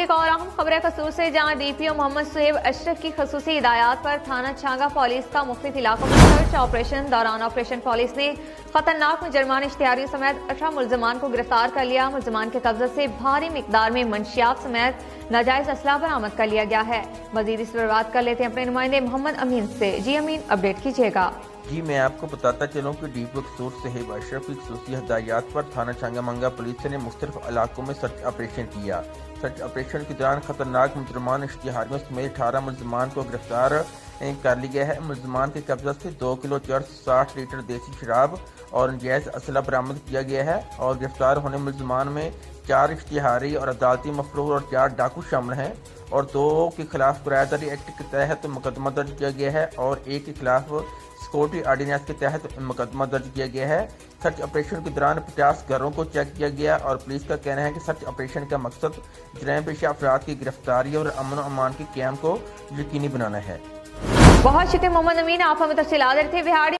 की एक और अहम खबर खसूस है, जहाँ DPO मोहम्मद सुहेब अशरफ की खसूसी हिदायत पर थाना छांगा पुलिस का मुख्तलिफ इलाकों में सर्च ऑपरेशन। दौरान ऑपरेशन पुलिस ने खतरनाक मुजरमान इश्तिहारियों समेत 18 मुलजमान को गिरफ्तार कर लिया। मुलजमान के कब्जे से भारी मिकदार में मंशियात समेत नाजायज असला बरामद कर लिया गया है। मजीद इस पर बात कर लेते हैं अपने नुमाइंदे मोहम्मद अमीन से। जी अमीन, अपडेट कीजिएगा। जी, मैं आपको बताता चलूं कि DPO कसूर सुहेब अशरफ की खसूसी हिदायत पर थाना छांगा मंगा पुलिस ने मुख्तलिफ इलाकों में सर्च ऑपरेशन किया। सर्च ऑपरेशन के दौरान खतरनाक मुजरमान इश्तिहारियों समेत 18 मुलजमान को गिरफ्तार कर लिया है। मुलजमान के कब्जा से 2 किलो चर्स, 60 लीटर देसी शराब और नजायज असला बरामद किया गया है। और गिरफ्तार होने मुलजमान में 4 इश्तिहारी और अदालती मफरूर और 4 डाकू शामिल हैं और 2 के खिलाफ किराएदारी एक्ट के तहत मुकदमा दर्ज किया गया है और 1 के खिलाफ सिक्योरिटी ऑर्डिनेंस के तहत मुकदमा दर्ज किया गया है। सर्च ऑपरेशन के दौरान 50 घरों को चेक किया गया और पुलिस का कहना है कि सर्च ऑपरेशन का मकसद जराइम पेशा अफराद की गिरफ्तारी और अमन और अमान के क़याम को यकीनी बनाना है। बहुत शुक्रिया मोहम्मद अमीन, आप हमें तफसीलात देते थे।